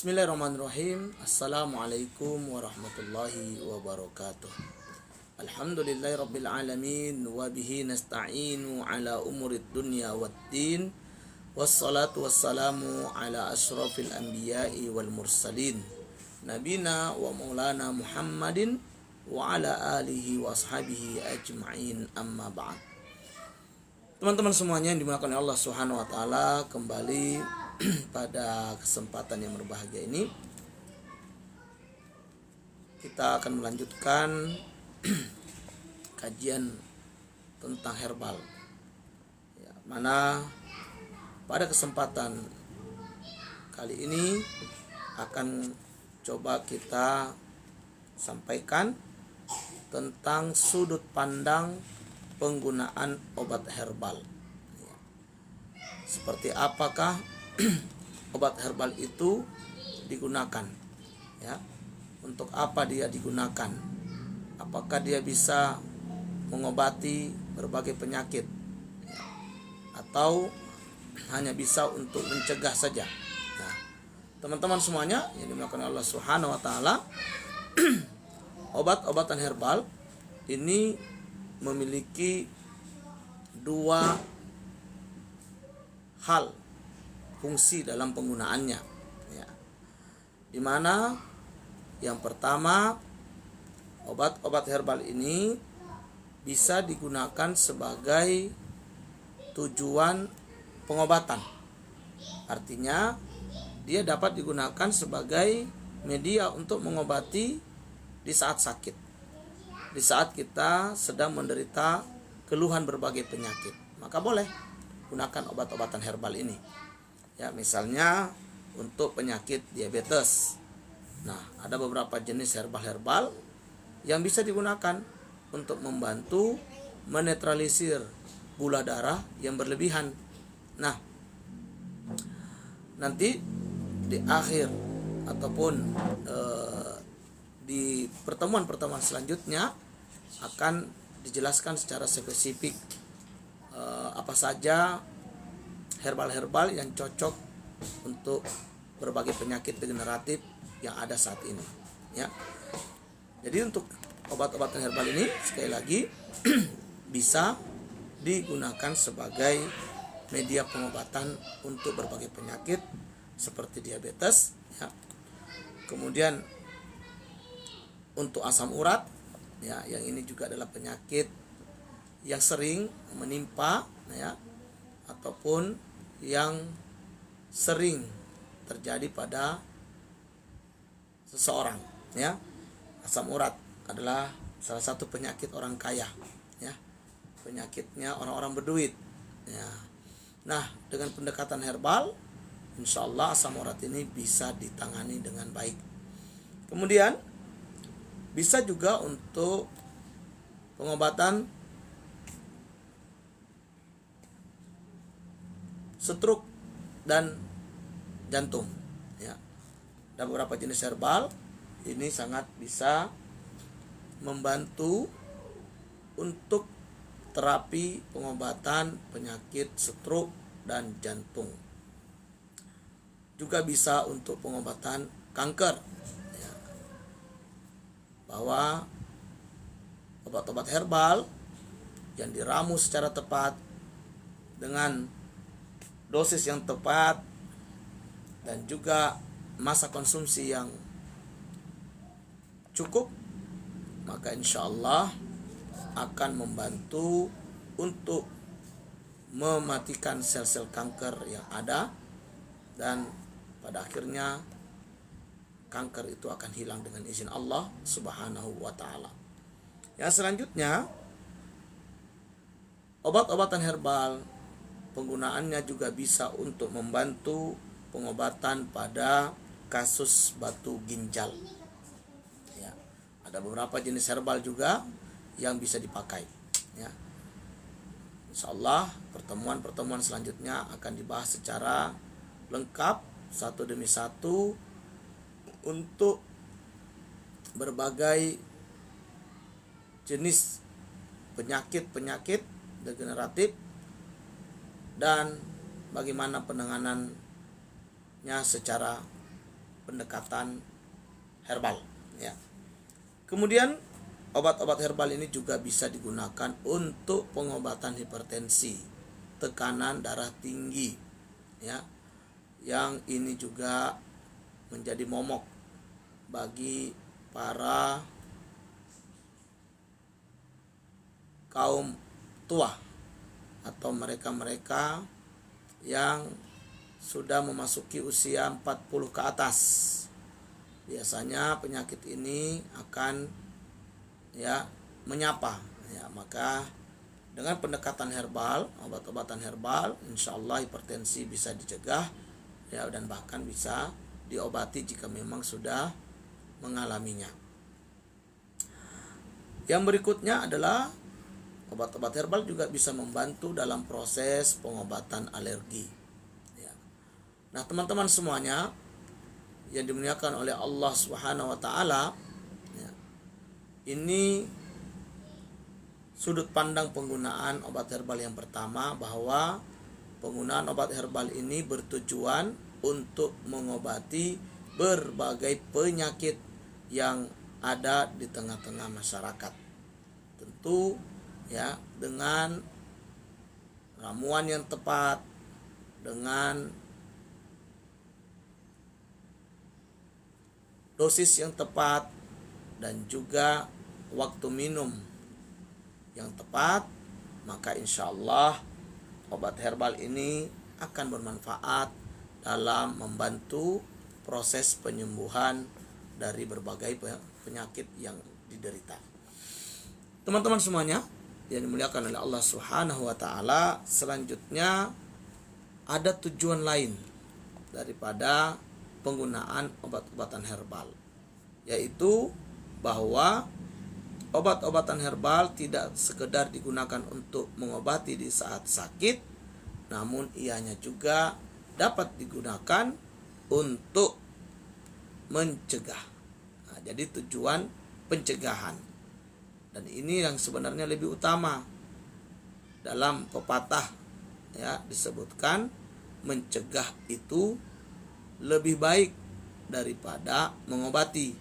Bismillahirrahmanirrahim. Assalamualaikum warahmatullahi wabarakatuh. Alhamdulillahirabbil alamin wa bihi nasta'inu ala umurid dunya waddin. Wassalatu wassalamu ala asyrafil anbiya'i wal mursalin. Nabina wa maulana Muhammadin wa ala alihi wa ashabihi ajma'in, amma ba'd. Teman-teman semuanya yang dimuliakan oleh Allah Subhanahu wa taala, kembali pada kesempatan yang berbahagia ini kita akan melanjutkan kajian tentang herbal, mana pada kesempatan kali ini akan coba kita sampaikan tentang sudut pandang penggunaan obat herbal. Seperti apakah obat herbal itu digunakan, untuk apa dia digunakan, apakah dia bisa mengobati berbagai penyakit, atau hanya bisa untuk mencegah saja. Nah, teman-teman semuanya yang dimuliakan Allah Subhanahu wa taala, obat-obatan herbal ini memiliki dua hal fungsi dalam penggunaannya, di mana yang pertama, obat-obat herbal ini bisa digunakan sebagai tujuan pengobatan. Artinya dia dapat digunakan sebagai media untuk mengobati di saat sakit, di saat kita sedang menderita keluhan berbagai penyakit, maka boleh gunakan obat-obatan herbal ini. Misalnya untuk penyakit diabetes. Nah, ada beberapa jenis herbal-herbal yang bisa digunakan untuk membantu menetralisir gula darah yang berlebihan. Nah, nanti di akhir ataupun di pertemuan-pertemuan selanjutnya akan dijelaskan secara spesifik apa saja herbal-herbal yang cocok untuk berbagai penyakit degeneratif yang ada saat ini, Jadi untuk obat-obatan herbal ini sekali lagi bisa digunakan sebagai media pengobatan untuk berbagai penyakit seperti diabetes, Kemudian untuk asam urat, yang ini juga adalah penyakit yang sering menimpa, ataupun yang sering terjadi pada seseorang, Asam urat adalah salah satu penyakit orang kaya, penyakitnya orang-orang berduit, Nah, dengan pendekatan herbal, insya Allah asam urat ini bisa ditangani dengan baik. Kemudian bisa juga untuk pengobatan stroke dan jantung, Ada beberapa jenis herbal ini sangat bisa membantu untuk terapi pengobatan penyakit stroke dan jantung. Juga bisa untuk pengobatan kanker, bahwa obat-obat herbal yang diramu secara tepat dengan dosis yang tepat dan juga masa konsumsi yang cukup, maka insya Allah akan membantu untuk mematikan sel-sel kanker yang ada, dan pada akhirnya kanker itu akan hilang dengan izin Allah Subhanahu wa taala. Yang selanjutnya, obat-obatan herbal penggunaannya juga bisa untuk membantu pengobatan pada kasus batu ginjal. Ada beberapa jenis herbal juga yang bisa dipakai. Insyaallah pertemuan-pertemuan selanjutnya akan dibahas secara lengkap satu demi satu untuk berbagai jenis penyakit-penyakit degeneratif dan bagaimana penanganannya secara pendekatan herbal, ya. Kemudian obat-obat herbal ini juga bisa digunakan untuk pengobatan hipertensi, tekanan darah tinggi, ya. Yang ini juga menjadi momok bagi para kaum tua atau mereka-mereka yang sudah memasuki usia 40 ke atas. Biasanya penyakit ini akan menyapa, maka dengan pendekatan herbal, obat-obatan herbal, insya Allah hipertensi bisa dicegah, dan bahkan bisa diobati jika memang sudah mengalaminya. Yang berikutnya adalah obat-obat herbal juga bisa membantu dalam proses pengobatan alergi. Nah, teman-teman semuanya yang dimuliakan oleh Allah Subhanahu wa taala, ini sudut pandang penggunaan obat herbal yang pertama, bahwa penggunaan obat herbal ini bertujuan untuk mengobati berbagai penyakit yang ada di tengah-tengah masyarakat. Tentu dengan ramuan yang tepat, dengan dosis yang tepat, dan juga waktu minum yang tepat, maka insya Allah obat herbal ini akan bermanfaat dalam membantu proses penyembuhan dari berbagai penyakit yang diderita. Teman-teman semuanya yang dimuliakan oleh Allah Subhanahu wa taala, selanjutnya ada tujuan lain daripada penggunaan obat-obatan herbal, yaitu bahwa obat-obatan herbal tidak sekedar digunakan untuk mengobati di saat sakit, namun ianya juga dapat digunakan untuk mencegah. Nah, jadi tujuan pencegahan, dan ini yang sebenarnya lebih utama. Dalam pepatah disebutkan mencegah itu lebih baik daripada mengobati.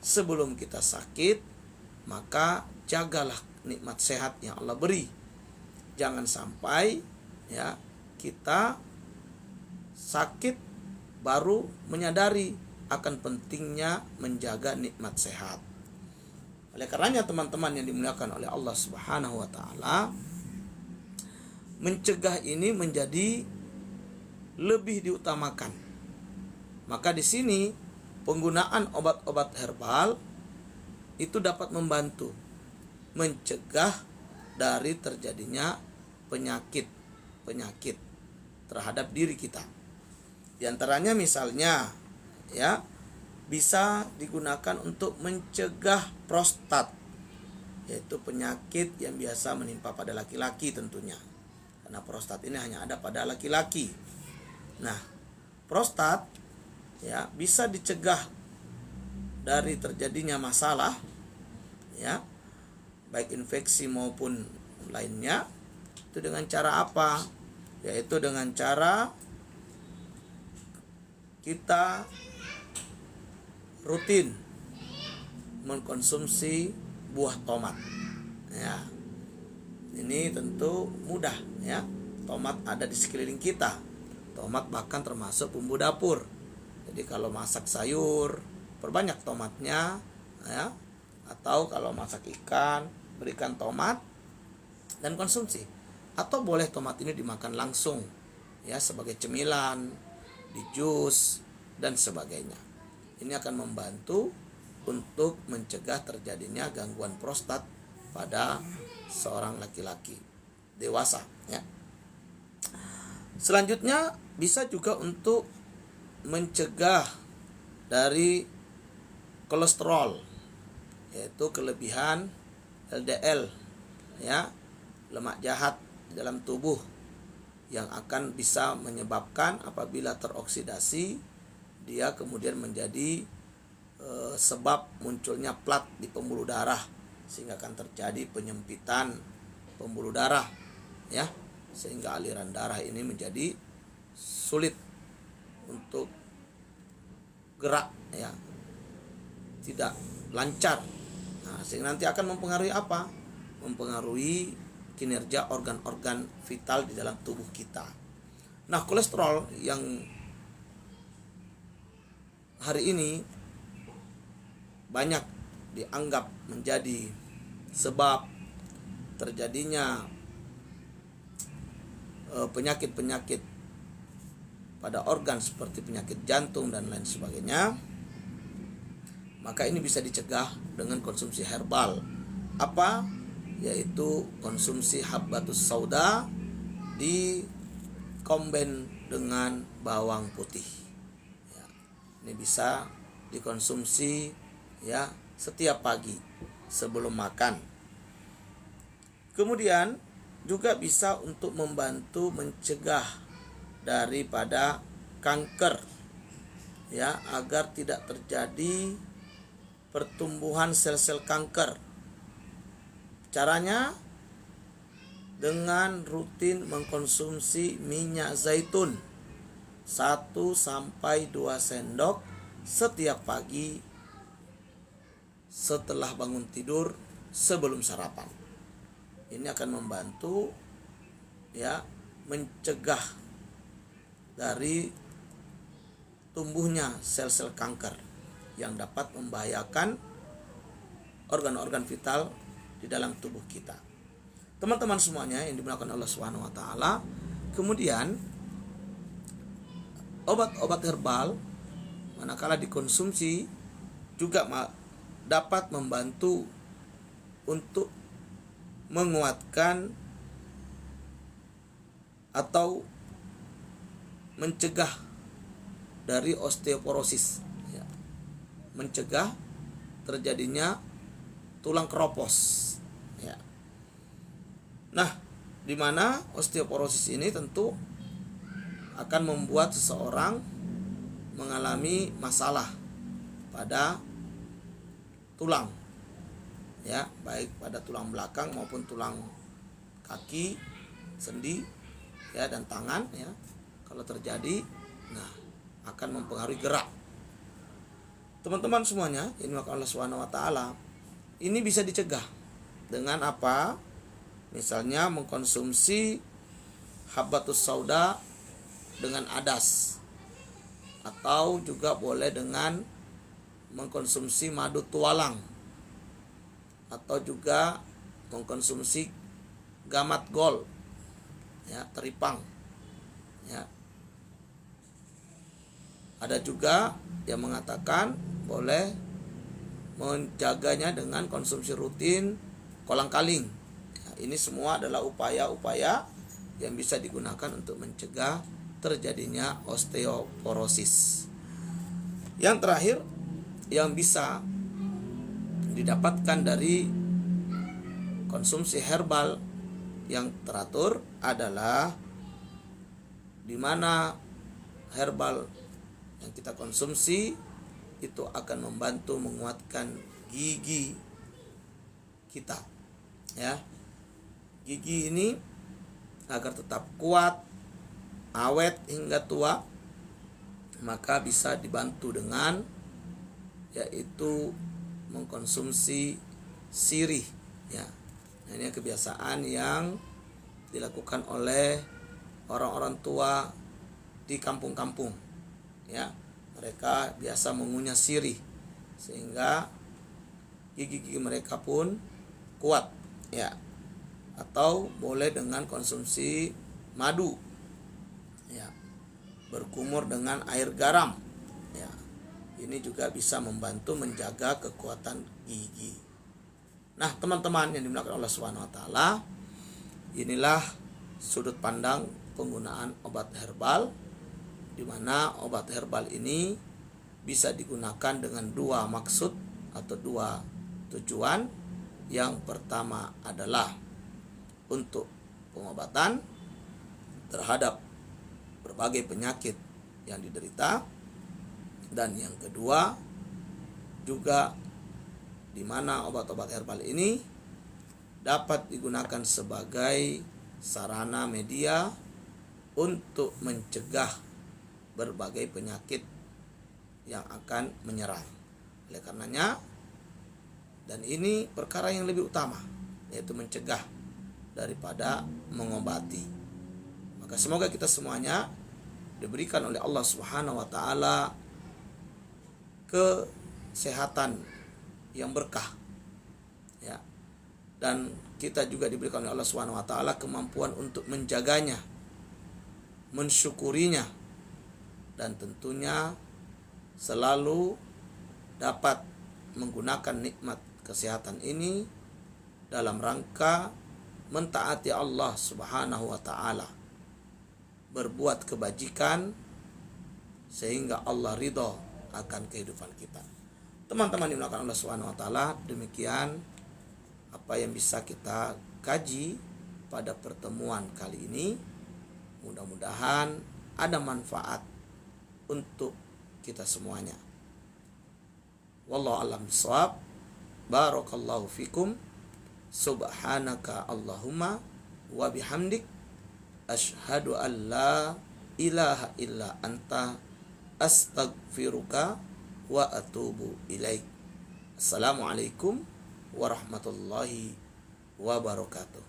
Sebelum kita sakit, maka jagalah nikmat sehat yang Allah beri. Jangan sampai kita sakit baru menyadari akan pentingnya menjaga nikmat sehat. Oleh karenanya teman-teman yang dimuliakan oleh Allah Subhanahu wa taala, mencegah ini menjadi lebih diutamakan. Maka di sini penggunaan obat-obat herbal itu dapat membantu mencegah dari terjadinya penyakit terhadap diri kita. Di antaranya misalnya bisa digunakan untuk mencegah prostat, yaitu penyakit yang biasa menimpa pada laki-laki tentunya. Karena prostat ini hanya ada pada laki-laki. Nah, prostat bisa dicegah dari terjadinya masalah, baik infeksi maupun lainnya. Itu dengan cara apa? Yaitu dengan cara kita rutin mengkonsumsi buah tomat. Ini tentu mudah, Tomat ada di sekeliling kita. Tomat bahkan termasuk bumbu dapur. Jadi kalau masak sayur, perbanyak tomatnya, atau kalau masak ikan, berikan tomat dan konsumsi. Atau boleh tomat ini dimakan langsung, sebagai cemilan, di jus dan sebagainya. Ini akan membantu untuk mencegah terjadinya gangguan prostat pada seorang laki-laki dewasa. Selanjutnya bisa juga untuk mencegah dari kolesterol, yaitu kelebihan LDL, lemak jahat di dalam tubuh, yang akan bisa menyebabkan apabila teroksidasi, dia kemudian menjadi sebab munculnya plat di pembuluh darah, sehingga akan terjadi penyempitan pembuluh darah, sehingga aliran darah ini menjadi sulit untuk gerak, ya, tidak lancar. Nah, sehingga nanti akan mempengaruhi apa? Mempengaruhi kinerja organ-organ vital di dalam tubuh kita. Nah, kolesterol yang hari ini banyak dianggap menjadi sebab terjadinya penyakit-penyakit pada organ seperti penyakit jantung dan lain sebagainya, maka ini bisa dicegah dengan konsumsi herbal. Apa? Yaitu konsumsi habbatus sauda dikombin dengan bawang putih. Ya, ini bisa dikonsumsi, ya, setiap pagi sebelum makan. Kemudian juga bisa untuk membantu mencegah daripada kanker, ya, agar tidak terjadi pertumbuhan sel-sel kanker. Caranya dengan rutin mengkonsumsi minyak zaitun 1-2 sendok setiap pagi setelah bangun tidur sebelum sarapan. Ini akan membantu, ya, mencegah dari tumbuhnya sel-sel kanker yang dapat membahayakan organ-organ vital di dalam tubuh kita. Teman-teman semuanya yang dimuliakan Allah Subhanahu wa taala, kemudian obat-obat herbal manakala dikonsumsi juga dapat membantu untuk menguatkan atau mencegah dari osteoporosis, ya, mencegah terjadinya tulang keropos, ya. Nah, di mana osteoporosis ini tentu akan membuat seseorang mengalami masalah pada tulang, ya, baik pada tulang belakang maupun tulang kaki, sendi, ya, dan tangan, ya. Kalau terjadi, nah, akan mempengaruhi gerak. Teman-teman semuanya, ini maka Allah Subhanahu wa taala, ini bisa dicegah dengan apa? Misalnya mengkonsumsi habbatus sauda dengan adas, atau juga boleh dengan mengkonsumsi madu tualang, atau juga mengkonsumsi gamat gol, ya, teripang, ya. Ada juga yang mengatakan boleh menjaganya dengan konsumsi rutin kolang-kaling. Ya, ini semua adalah upaya-upaya yang bisa digunakan untuk mencegah terjadinya osteoporosis. Yang terakhir yang bisa didapatkan dari konsumsi herbal yang teratur adalah di mana herbal yang kita konsumsi itu akan membantu menguatkan gigi kita, ya. Gigi ini agar tetap kuat, awet hingga tua, maka bisa dibantu dengan yaitu mengkonsumsi sirih, ya. Nah, ini kebiasaan yang dilakukan oleh orang-orang tua di kampung-kampung, ya. Mereka biasa mengunyah sirih sehingga gigi-gigi mereka pun kuat, ya. Atau boleh dengan konsumsi madu, ya, berkumur dengan air garam, ya. Ini juga bisa membantu menjaga kekuatan gigi. Nah, teman-teman yang dimuliakan Allah Subhanahu wa taala, inilah sudut pandang penggunaan obat herbal, di mana obat herbal ini bisa digunakan dengan dua maksud atau dua tujuan. Yang pertama adalah untuk pengobatan terhadap berbagai penyakit yang diderita, dan yang kedua juga di mana obat-obat herbal ini dapat digunakan sebagai sarana media untuk mencegah berbagai penyakit yang akan menyerang. Oleh karenanya, dan ini perkara yang lebih utama, yaitu mencegah daripada mengobati. Maka semoga kita semuanya diberikan oleh Allah Subhanahu wa taala kesehatan yang berkah, ya. Dan kita juga diberikan oleh Allah Subhanahu wa taala kemampuan untuk menjaganya, mensyukurinya, dan tentunya selalu dapat menggunakan nikmat kesehatan ini dalam rangka mentaati Allah Subhanahu wa taala, berbuat kebajikan sehingga Allah ridho akan kehidupan kita. Teman-teman dimuliakan Allah Subhanahu wa taala, demikian apa yang bisa kita kaji pada pertemuan kali ini. Mudah-mudahan ada manfaat untuk kita semuanya. Wallahu a'lam bishawab. Barakallahu fikum. Subhanaka Allahumma wa bihamdik asyhadu an la ilaha illa anta astaghfiruka wa atubu ilaik. Assalamualaikum warahmatullahi wabarakatuh.